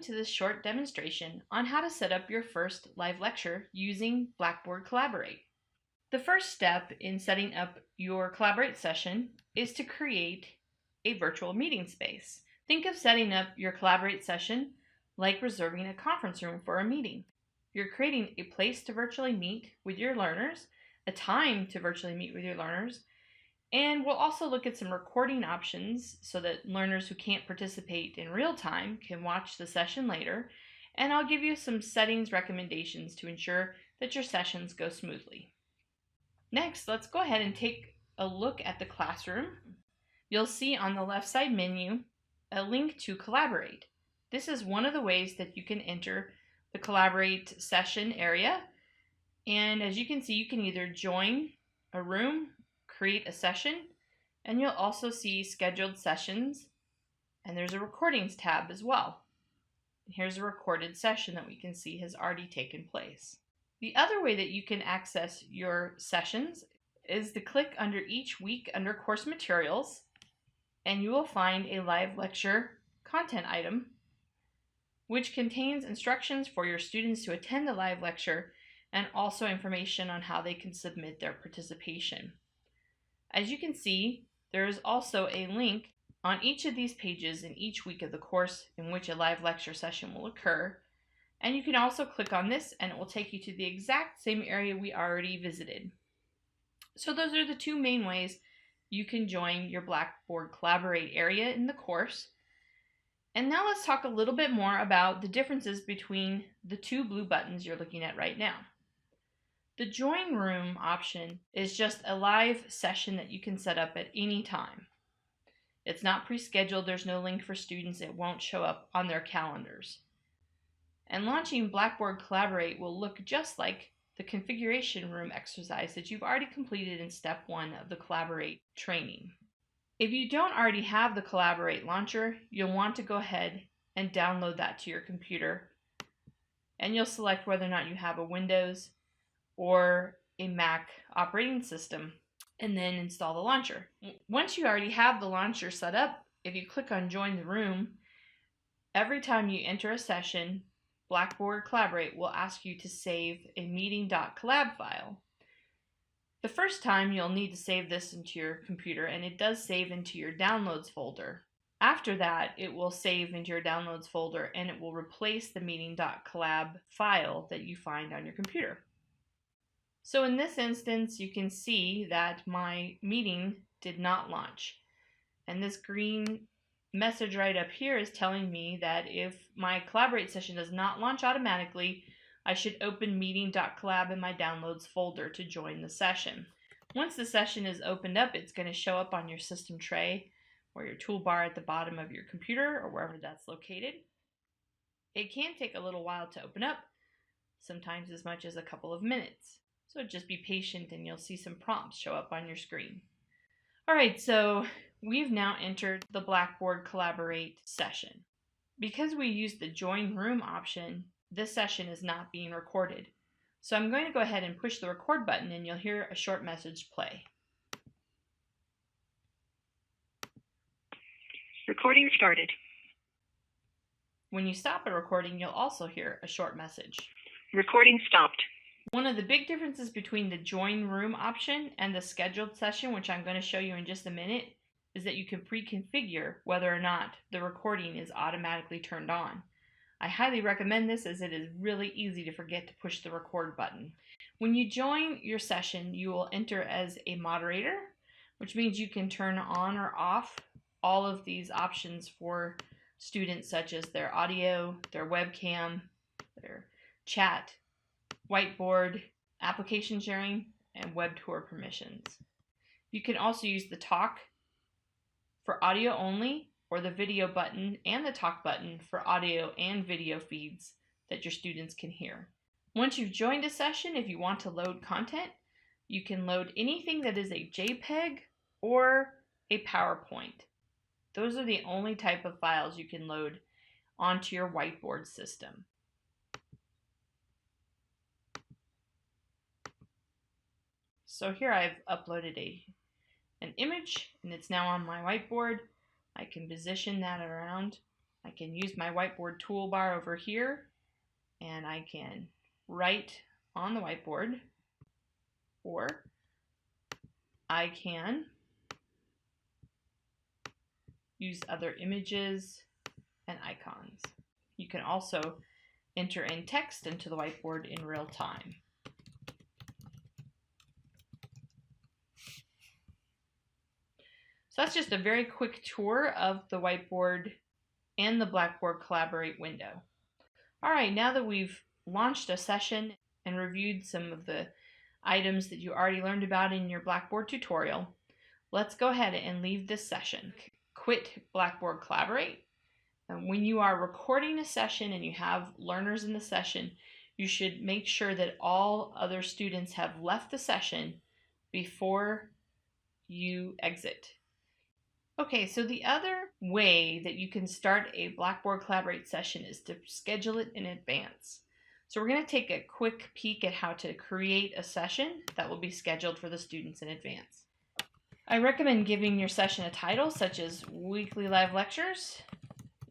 to this short demonstration on how to set up your first live lecture using Blackboard Collaborate. The first step in setting up your Collaborate session is to create a virtual meeting space. Think of setting up your Collaborate session like reserving a conference room for a meeting. You're creating a place to virtually meet with your learners, a time to virtually meet with your learners, and we'll also look at some recording options so that learners who can't participate in real time can watch the session later, and I'll give you some settings recommendations to ensure that your sessions go smoothly. Next, let's go ahead and take a look at the classroom. You'll see on the left side menu a link to Collaborate. This is one of the ways that you can enter the Collaborate session area, and as you can see, you can either join a room, create a session, and you'll also see scheduled sessions, and there's a recordings tab as well. Here's a recorded session that we can see has already taken place. The other way that you can access your sessions is to click under each week under course materials, and you will find a live lecture content item which contains instructions for your students to attend the live lecture and also information on how they can submit their participation. As you can see, there is also a link on each of these pages in each week of the course in which a live lecture session will occur, and you can also click on this and it will take you to the exact same area we already visited. So those are the two main ways you can join your Blackboard Collaborate area in the course. And now let's talk a little bit more about the differences between the two blue buttons you're looking at right now. The Join Room option is just a live session that you can set up at any time. It's not pre-scheduled, there's no link for students, it won't show up on their calendars. And launching Blackboard Collaborate will look just like the configuration room exercise that you've already completed in step 1 of the Collaborate training. If you don't already have the Collaborate launcher, you'll want to go ahead and download that to your computer, and you'll select whether or not you have a Windows or a Mac operating system, and then install the launcher. Once you already have the launcher set up, if you click on Join the Room, every time you enter a session, Blackboard Collaborate will ask you to save a meeting.collab file. The first time you'll need to save this into your computer, and it does save into your downloads folder. After that, it will save into your downloads folder and it will replace the meeting.collab file that you find on your computer. So in this instance, you can see that my meeting did not launch. And this green message right up here is telling me that if my Collaborate session does not launch automatically, I should open meeting.collab in my downloads folder to join the session. Once the session is opened up, it's going to show up on your system tray or your toolbar at the bottom of your computer or wherever that's located. It can take a little while to open up, sometimes as much as a couple of minutes. So just be patient and you'll see some prompts show up on your screen. All right, so we've now entered the Blackboard Collaborate session. Because we used the Join Room option, this session is not being recorded. So I'm going to go ahead and push the record button and you'll hear a short message play. Recording started. When you stop a recording, you'll also hear a short message. Recording stopped. One of the big differences between the Join Room option and the scheduled session, which I'm going to show you in just a minute, is that you can pre-configure whether or not the recording is automatically turned on. I highly recommend this as it is really easy to forget to push the record button. When you join your session, you will enter as a moderator, which means you can turn on or off all of these options for students, such as their audio, their webcam, their chat, whiteboard, application sharing, and web tour permissions. You can also use the talk for audio only, or the video button and the talk button for audio and video feeds that your students can hear. Once you've joined a session, if you want to load content, you can load anything that is a JPEG or a PowerPoint. Those are the only type of files you can load onto your whiteboard system. So here I've uploaded an image and it's now on my whiteboard. I can position that around I can use my whiteboard toolbar over here, and I can write on the whiteboard, or I can use other images and icons. You can also enter in text into the whiteboard in real time. So that's just a very quick tour of the whiteboard and the Blackboard Collaborate window. All right, now that we've launched a session and reviewed some of the items that you already learned about in your Blackboard tutorial, let's go ahead and leave this session. Quit Blackboard Collaborate. And when you are recording a session and you have learners in the session, you should make sure that all other students have left the session before you exit. Okay, so the other way that you can start a Blackboard Collaborate session is to schedule it in advance. So we're going to take a quick peek at how to create a session that will be scheduled for the students in advance. I recommend giving your session a title such as Weekly Live Lectures.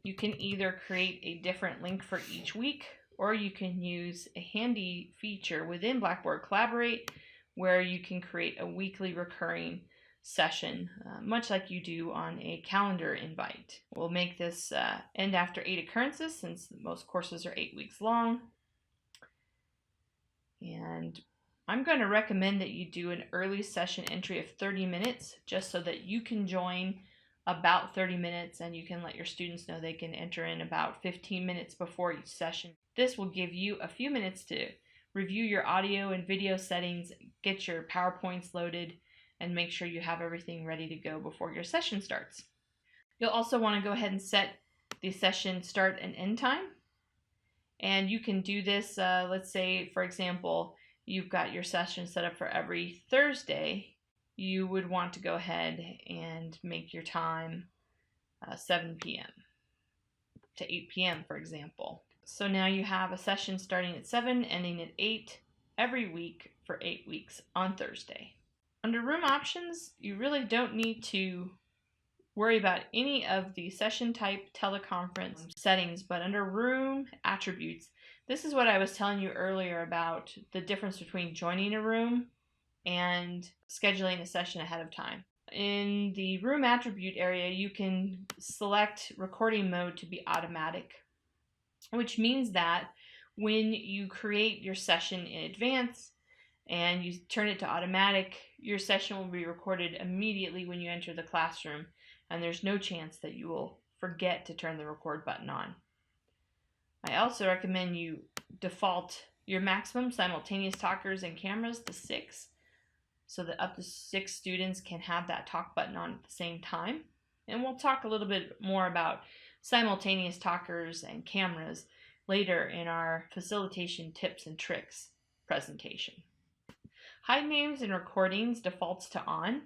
You can either create a different link for each week, or you can use a handy feature within Blackboard Collaborate where you can create a weekly recurring session, much like you do on a calendar invite. We'll make this end after 8 occurrences since most courses are 8 weeks long. And I'm going to recommend that you do an early session entry of 30 minutes just so that you can join about 30 minutes and you can let your students know they can enter in about 15 minutes before each session. This will give you a few minutes to review your audio and video settings, get your PowerPoints loaded, and make sure you have everything ready to go before your session starts. You'll also want to go ahead and set the session start and end time. And you can do this, let's say, for example, you've got your session set up for every Thursday. You would want to go ahead and make your time 7 p.m. to 8 p.m., for example. So now you have a session starting at 7, ending at 8 every week for 8 weeks on Thursday. Under room options, you really don't need to worry about any of the session type teleconference settings, but under room attributes, this is what I was telling you earlier about the difference between joining a room and scheduling a session ahead of time. In the room attribute area, you can select recording mode to be automatic, which means that when you create your session in advance and you turn it to automatic, your session will be recorded immediately when you enter the classroom, and there's no chance that you will forget to turn the record button on. I also recommend you default your maximum simultaneous talkers and cameras to 6, so that up to 6 students can have that talk button on at the same time. And we'll talk a little bit more about simultaneous talkers and cameras later in our facilitation tips and tricks presentation. Hide names and recordings defaults to on,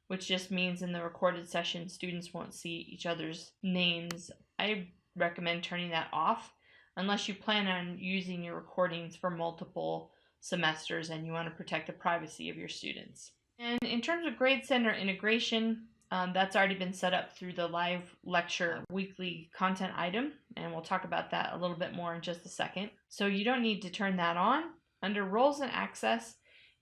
which just means in the recorded session students won't see each other's names. I recommend turning that off unless you plan on using your recordings for multiple semesters and you want to protect the privacy of your students. And in terms of Grade Center integration, that's already been set up through the live lecture weekly content item, and we'll talk about that a little bit more in just a second. So you don't need to turn that on. Under roles and access,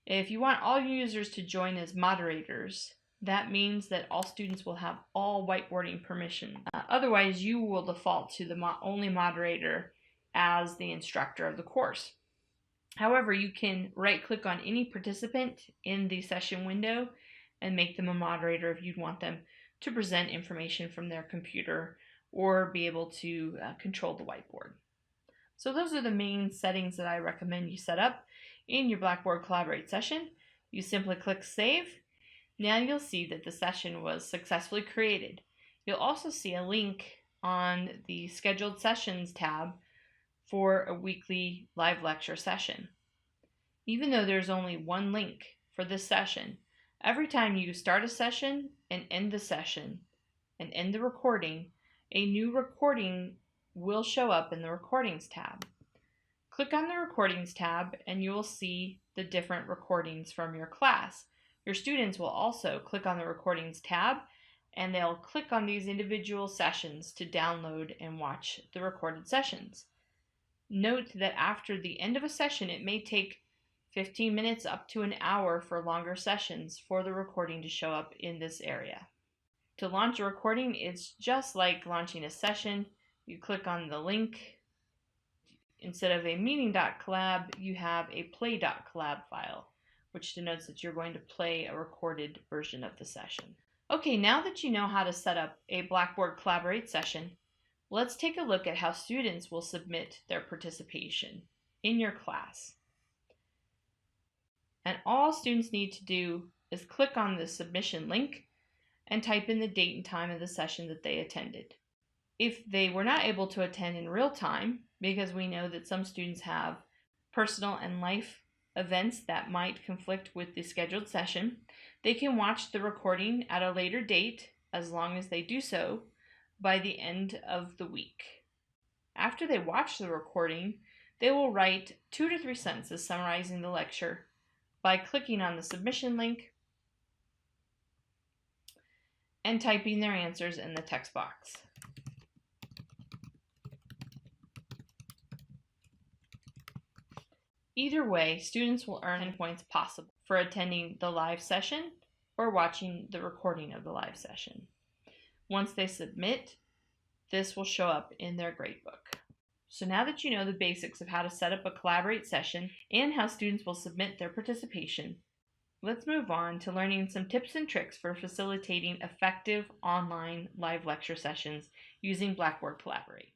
if you want all users to join as moderators, that means that all students will have all whiteboarding permission. Otherwise, you will default to the only moderator as the instructor of the course. However, you can right-click on any participant in the session window and make them a moderator if you'd want them to present information from their computer or be able to control the whiteboard. So those are the main settings that I recommend you set up in your Blackboard Collaborate session. You simply click Save. Now you'll see that the session was successfully created. You'll also see a link on the Scheduled Sessions tab for a weekly live lecture session. Even though there's only one link for this session, every time you start a session and end the session and end the recording, a new recording will show up in the Recordings tab. Click on the Recordings tab and you will see the different recordings from your class. Your students will also click on the Recordings tab and they'll click on these individual sessions to download and watch the recorded sessions. Note that after the end of a session, it may take 15 minutes up to an hour for longer sessions for the recording to show up in this area. To launch a recording, it's just like launching a session. You click on the link. Instead of a meeting.collab, you have a play.collab file, which denotes that you're going to play a recorded version of the session. Okay, now that you know how to set up a Blackboard Collaborate session, let's take a look at how students will submit their participation in your class. And all students need to do is click on the submission link and type in the date and time of the session that they attended. If they were not able to attend in real time, because we know that some students have personal and life events that might conflict with the scheduled session, they can watch the recording at a later date, as long as they do so by the end of the week. After they watch the recording, they will write 2 to 3 sentences summarizing the lecture by clicking on the submission link and typing their answers in the text box. Either way, students will earn points possible for attending the live session or watching the recording of the live session. Once they submit, this will show up in their gradebook. So now that you know the basics of how to set up a Collaborate session and how students will submit their participation, let's move on to learning some tips and tricks for facilitating effective online live lecture sessions using Blackboard Collaborate.